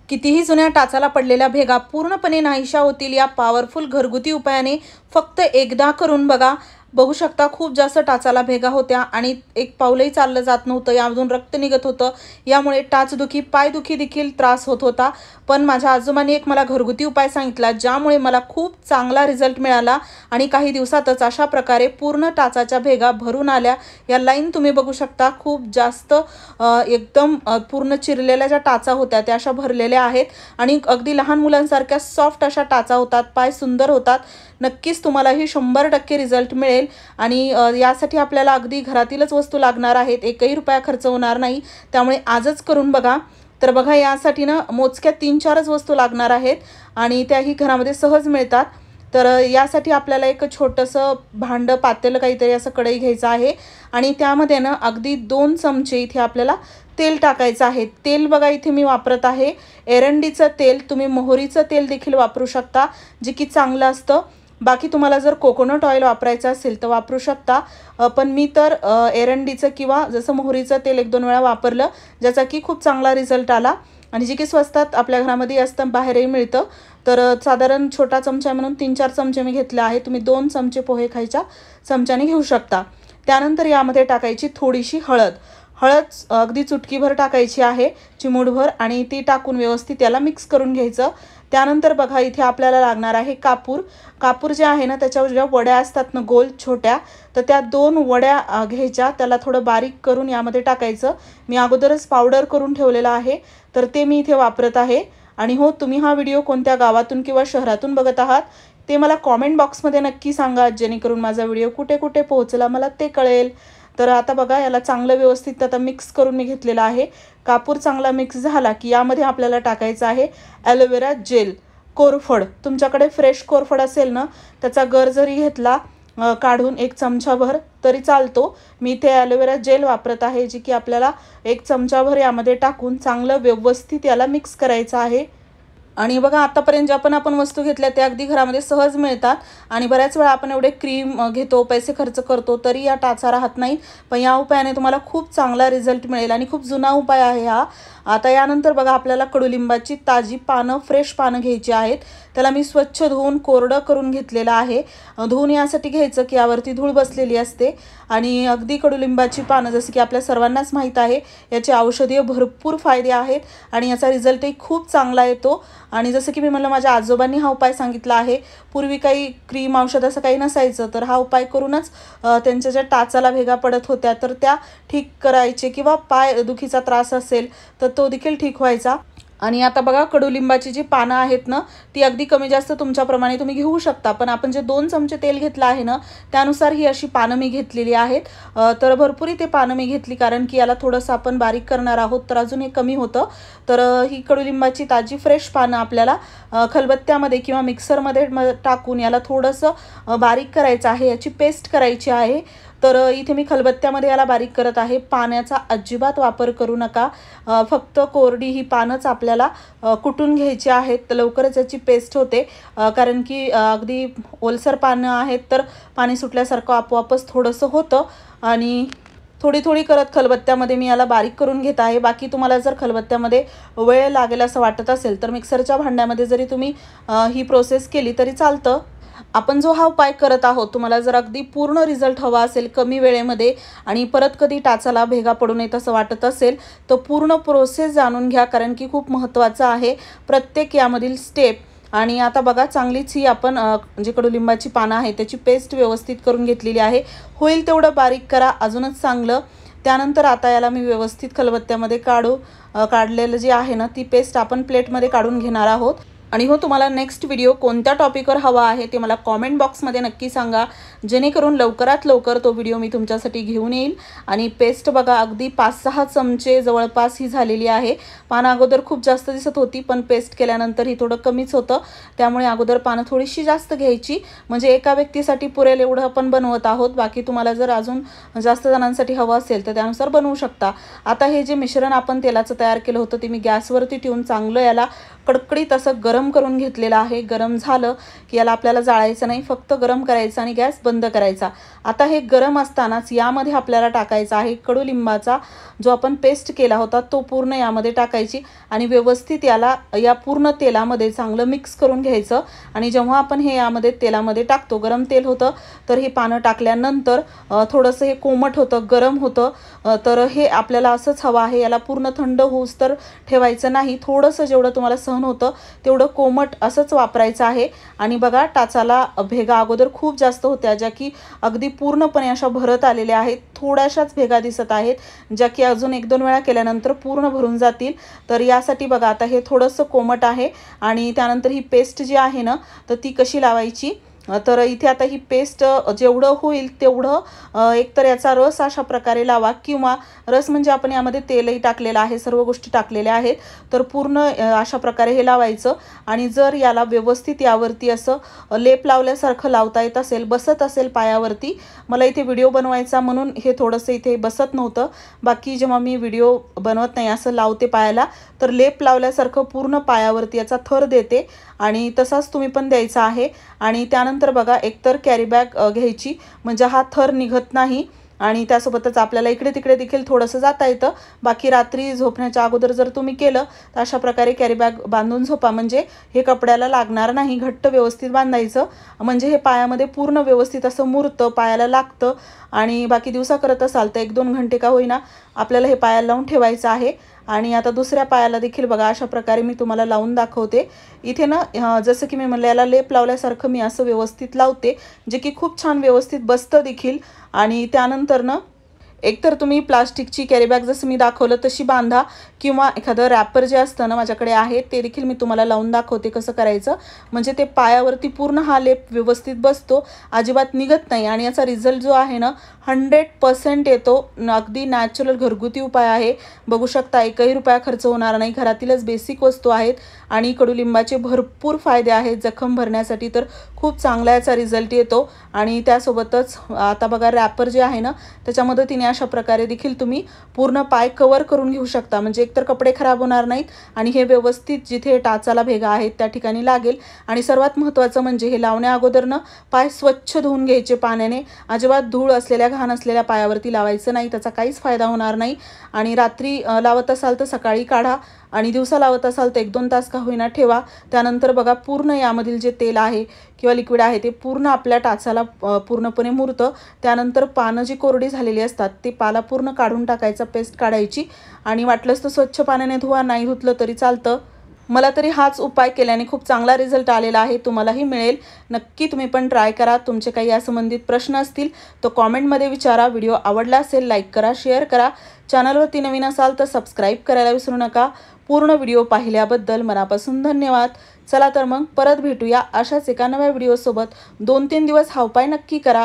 कितीही जुन्या टाचाला पडलेल्या भेगा पूर्णपणे नाहीशा होतील या पॉवरफुल घरगुती उपायाने फक्त एकदा करून बघा। बघू शकता खूप जास्त टाचाला भेगा होत्या आणि एक पाऊलही चाललं जात नव्हतं, यामधून रक्त निघत होतं, यामुळे टाचदुखी पायदुखी देखील त्रास होत होता। पण माझ्या आजोबांनी एक मला घरगुती उपाय सांगितला ज्यामुळे मला खूप चांगला रिझल्ट मिळाला आणि काही दिवसातच अशा प्रकारे पूर्ण टाचाच्या भेगा भरून आल्या। या लाईन तुम्ही बघू शकता, खूप जास्त एकदम पूर्ण चिरलेल्या ज्या टाचा होत्या त्या अशा भरलेल्या आहेत आणि अगदी लहान मुलांसारख्या सॉफ्ट अशा टाचा होतात, पाय सुंदर होतात। नक्कीच तुम्हालाही 100% रिझल्ट मिळेल आणि यासाठी आपल्याला अगदी घरातीलच वस्तू लागणार आहेत, एकही रुपया खर्च होणार नाही, त्यामुळे आजच करून बघा। तर बघा, यासाठी ना मोजक्या 3-4च वस्तू लागणार आहेत आणि त्याही घरामध्ये सहज मिळतात। तर यासाठी आपल्याला एक छोटंसं भांडं पातेलं काहीतरी असं कढई घ्यायचं आहे आणि त्यामध्ये ना अगदी 2 चमचे इथे आपल्याला तेल टाकायचं आहे। तेल बघा इथे मी वापरत आहे एरंडीचं तेल, तुम्ही मोहरीचं तेल देखील वापरू शकता जे की चांगलं असतं। बाकी तुम्हाला जर कोकोनट ऑइल वापरायचं असेल तर वापरू शकता, पण मी तर एरंडीचं किंवा जसं मोहरीचं तेल 1-2 वेळा वापरलं, ज्याचा की खूप चांगला रिझल्ट आला आणि जे की स्वस्तात आपल्या घरामध्ये असतं, बाहेरही मिळतं। तर साधारण छोटा चमचा म्हणून 3-4 चमचे मी घेतले आहे, तुम्ही 2 चमचे पोहे खायच्या चमच्याने घेऊ शकता। त्यानंतर यामध्ये टाकायची थोडीशी हळद, अगदी चुटकीभर टाकायची आहे, चिमूटभर, आणि ती टाकून व्यवस्थित याला मिक्स करून घ्यायचं। त्यानंतर बघा इथे आपल्याला लागणार आहे कापूर जे आहे ना त्याच्यावर ज्या वड्या असतात ना गोल छोट्या, तर त्या 2 वड्या घ्यायच्या, त्याला थोडं बारीक करून यामध्ये टाकायचं। मी अगोदरच पावडर करून ठेवलेला आहे तर ते मी इथे वापरत आहे। आणि हो, तुम्ही हा व्हिडिओ कोणत्या गावातून किंवा शहरातून बघत आहात ते मला कॉमेंट बॉक्समध्ये नक्की सांगा, जेणेकरून माझा व्हिडिओ कुठे कुठे पोहोचला मला ते कळेल। तर आता बघा याला चांगलं व्यवस्थित आता मिक्स करून मी घेतलेला आहे। कापूर चांगला मिक्स झाला की यामध्ये आपल्याला टाकायचं आहे ॲलोवेरा जेल, कोरफड, तुमच्याकडे फ्रेश कोरफड असेल ना त्याचा गर जरी घेतला काढून 1 चमचाभर तरी चालतो। मी इथे ॲलोवेरा जेल वापरत आहे जे की आपल्याला 1 चमचाभर यामध्ये टाकून चांगलं व्यवस्थित याला मिक्स करायचं आहे। आणि बघा आतापर्यंत ज्या पण आपण वस्तू घेतल्या त्या अगदी घरामध्ये सहज मिळतात आणि बऱ्याच वेळा आपण एवढे क्रीम घेतो, पैसे खर्च करतो तरी या टाचा राहत नाही, पण या उपायाने तुम्हाला खूप चांगला रिझल्ट मिळेल आणि खूप जुना उपाय आहे हा। आता यानंतर बघा आपल्याला कडुलिंबाची ताजी पानं, फ्रेश पानं घ्यायची आहेत, त्याला मी स्वच्छ धुवून कोरडं करून घेतलेलं आहे। धुवून यासाठी घ्यायचं की यावरती धूळ बसलेली असते आणि अगदी कडुलिंबाची पानं जसं की आपल्या सर्वांनाच माहीत आहे याचे औषधीय भरपूर फायदे आहेत आणि याचा रिझल्टही खूप चांगला येतो। आणि जसं की मी म्हटलं माझ्या आजोबांनी हा उपाय सांगितला आहे, पूर्वी काही क्रीम औषध असं काही नसायचं, तर हा उपाय करूनच त्यांच्या ज्या टाचाला भेगा पडत होत्या तर त्या ठीक करायचे, किंवा पाय दुखीचा त्रास असेल तर तो देखील ठीक व्हायचा। आणि आता बघा कडुलिंबाची जी पानं आहेत ना ती अगदी कमी जास्त तुमच्याप्रमाणे तुम्ही घेऊ शकता, पण आपण जे 2 चमचे तेल घेतलं आहे ना त्यानुसार ही अशी पानं मी घेतलेली आहेत। तर भरपूर इथे पानं मी घेतली कारण की याला थोडंसं आपण बारीक करणार आहोत तर अजून हे कमी होतं। तर ही कडुलिंबाची ताजी फ्रेश पानं आपल्याला खलबत्त्यामध्ये किंवा मिक्सरमध्ये टाकून याला थोडंसं बारीक करायचं आहे, याची पेस्ट करायची आहे। तर इथे मी खलबत्त्यामध्ये याला बारीक करत आहे, पाण्याचा अजिबात वापर करू नका, फक्त कोरडी ही पानंच आपल्याला कुटून घ्यायची आहेत, तर लवकरच याची पेस्ट होते। कारण की अगदी ओलसर पानं आहेत तर पाणी सुटल्यासारखं आपोआपच थोडंसं होतं आणि थोडी करत खलबत्त्यामध्ये मी याला बारीक करून घेत आहे। बाकी तुम्हाला जर खलबत्त्यामध्ये वेळ लागेल असं वाटत असेल तर मिक्सरच्या भांड्यामध्ये जरी तुम्ही ही प्रोसेस केली तरी चालतं। आपण जो हा उपाय करत आहोत, तुम्हाला जर अगदी पूर्ण रिझल्ट हवा असेल कमी वेळेमध्ये आणि परत कधी टाचाला भेगा पडू नयेत असं वाटत असेल तर पूर्ण प्रोसेस जाणून घ्या, कारण की खूप महत्त्वाचं आहे प्रत्येक यामधील स्टेप। आणि आता बघा चांगलीच ही आपण जे कडुलिंबाची पानं आहे त्याची पेस्ट व्यवस्थित करून घेतलेली आहे, होईल तेवढं बारीक करा अजूनच चांगलं। त्यानंतर आता याला मी व्यवस्थित खलबत्त्यामध्ये काढलेलं जे आहे ना ती पेस्ट आपण प्लेटमध्ये काढून घेणार आहोत। आणि हो, तुम्हाला नेक्स्ट व्हिडिओ कोणत्या टॉपिकवर हवा आहे ते मला कॉमेंट बॉक्समध्ये नक्की सांगा, जेणेकरून लवकरात लवकर तो व्हिडिओ मी तुमच्यासाठी घेऊन येईल। आणि पेस्ट बघा अगदी 5-6 चमचे जवळपास ही झालेली आहे। पानं अगोदर खूप जास्त दिसत होती पण पेस्ट केल्यानंतर ही थोडं कमीच होतं, त्यामुळे अगोदर पानं थोडीशी जास्त घ्यायची, म्हणजे एका व्यक्तीसाठी पुरेल एवढं आपण बनवत आहोत। बाकी तुम्हाला जर अजून जास्त जणांसाठी हवं असेल तर त्यानुसार बनवू शकता। आता हे जे मिश्रण आपण तेलाचं तयार केलं होतं ते मी गॅसवरती ठेवून चांगलं याला कडकडीत असं गरम गरम करून घेतलेलं आहे। गरम झालं की याला आपल्याला जाळायचं नाही, फक्त गरम करायचं आणि गॅस बंद करायचा। आता हे गरम असतानाच यामध्ये आपल्याला टाकायचा आहे कडुलिंबाचा जो आपण पेस्ट केला होता तो पूर्ण यामध्ये टाकायची आणि व्यवस्थित याला या पूर्ण तेलामध्ये चांगलं मिक्स करून घ्यायचं। आणि जेव्हा आपण हे यामध्ये तेलामध्ये टाकतो, गरम तेल होतं तर ही पानं टाकल्यानंतर थोडंसं हे कोमट होतं, गरम होतं, तर हे आपल्याला असंच हवं आहे। याला पूर्ण थंड होऊस तर ठेवायचं नाही, थोडंसं जेवढं तुम्हाला सहन होतं तेवढं कोमट असंच वापरायचं आहे। आणि बघा टाचाला भेगा अगोदर खूप जास्त होत्या, ज्या की अगदी पूर्णपणे अशा भरत आलेल्या आहेत। थोड्याशाच भेगा दिसत आहेत, ज्या की अजून 1-2 वेळा केल्यानंतर पूर्ण भरून जातील। तर यासाठी बघा आता हे थोडंसं कोमट आहे आणि त्यानंतर ही पेस्ट जी आहे ना तर ती कशी लावायची, तर इथे आता ही पेस्ट जेवढं होईल तेवढं एकतर याचा रस अशा प्रकारे लावा, किंवा रस म्हणजे आपण यामध्ये तेलही टाकलेलं आहे, सर्व गोष्टी टाकलेल्या आहेत, तर पूर्ण अशा प्रकारे हे लावायचं। आणि जर याला व्यवस्थित यावरती असं लेप लावल्यासारखं लावता येत असेल, बसत असेल पायावरती, मला इथे व्हिडिओ बनवायचा म्हणून हे थोडंसं इथे बसत नव्हतं, बाकी जेव्हा मी व्हिडिओ बनवत नाही असं लावते पायाला तर लेप लावल्यासारखं पूर्ण पायावरती याचा थर देते आणि तसाच तुम्ही पण द्यायचा आहे। आणि त्यानंतर बघा एकतर कॅरी बॅग घ्यायची, म्हणजे हा थर निघत नाही आणि त्यासोबतच आपल्याला इकडे तिकडे देखील थोडंसं जाता येतं। बाकी रात्री झोपण्याच्या अगोदर जर तुम्ही केलं तर अशा प्रकारे कॅरी बॅग बांधून झोपा, म्हणजे हे कपड्याला लागणार नाही। घट्ट व्यवस्थित बांधायचं, म्हणजे हे पायामध्ये पूर्ण व्यवस्थित असं मुरतं, पायाला लागतं। आणि बाकी दिवसा करत असाल तर 1-2 घंटे का होईना आपल्याला हे पायाला लावून ठेवायचं आहे। आणि आता दुसऱ्या पायाला देखील बघा अशा प्रकारे मी तुम्हाला लावून दाखवते। इथे ना जसं की मी म्हणलं याला लेप लावल्यासारखं मी असं व्यवस्थित लावते, जे की खूप छान व्यवस्थित बसतं देखील। आणि त्यानंतर ना एकतर तुम्ही प्लास्टिकची कॅरी बॅग जसं मी दाखवलं तशी बांधा, किंवा एखादं रॅपर जे असतं ना माझ्याकडे आहे ते देखील मी तुम्हाला लावून दाखवते कसं करायचं, म्हणजे ते पायावरती पूर्ण हा लेप व्यवस्थित बसतो, अजिबात निघत नाही आणि याचा रिझल्ट जो आहे ना 100% येतो। अगदी नॅचरल घरगुती उपाय आहे, बघू शकता 1ही रुपया खर्च होणार नाही, घरातीलच बेसिक वस्तू आहेत आणि कडुलिंबाचे भरपूर फायदे आहेत जखम भरण्यासाठी, तर खूप चांगला याचा रिझल्ट येतो। आणि त्यासोबतच आता बघा रॅपर जे आहे ना त्याच्या मदतीने अशा प्रकारे देखील तुम्ही पूर्ण पाय कव्हर करून घेऊ शकता, म्हणजे एकतर कपडे खराब होणार नाहीत आणि हे व्यवस्थित जिथे टाचाला भेगा आहेत त्या ठिकाणी लागेल। आणि सर्वात महत्त्वाचं म्हणजे हे लावण्या अगोदरनं पाय स्वच्छ धुवून घ्यायचे पाण्याने, अजिबात धूळ असलेल्या घाण असलेल्या पायावरती लावायचं नाही, त्याचा काहीच फायदा होणार नाही। आणि रात्री लावत असाल तर सकाळी काढा आणि दिवसा लावत असाल तर 1-2 तास का होईना ठेवा। त्यानंतर बघा पूर्ण यामधील जे तेल आहे किंवा लिक्विड आहे ते पूर्ण आपल्या टाचाला पूर्णपणे मुरतं। त्यानंतर पानं जी कोरडी झालेली असतात ती पाला पूर्ण काढून टाकायचा, पेस्ट काढायची आणि वाटलंच तर स्वच्छ पाण्याने धुवा, नाही धुतलं तरी चालतं। मला तरी हाच उपाय केल्याने खूप चांगला रिझल्ट आलेला आहे, तुम्हालाही मिळेल। नक्की तुम्ही पण ट्राय करा। तुमचे काही या संबंधित प्रश्न असतील तर कॉमेंटमध्ये विचारा। व्हिडिओ आवडला असेल लाईक करा, शेअर करा। चॅनलवरती नवीन असाल तर सबस्क्राईब करायला विसरू नका। पूर्ण व्हिडिओ पाहिल्याबद्दल मनापासून धन्यवाद। चला तर मग परत भेटूया अशाच एका नव्या व्हिडिओसोबत। 2-3 दिवस हा उपाय नक्की करा।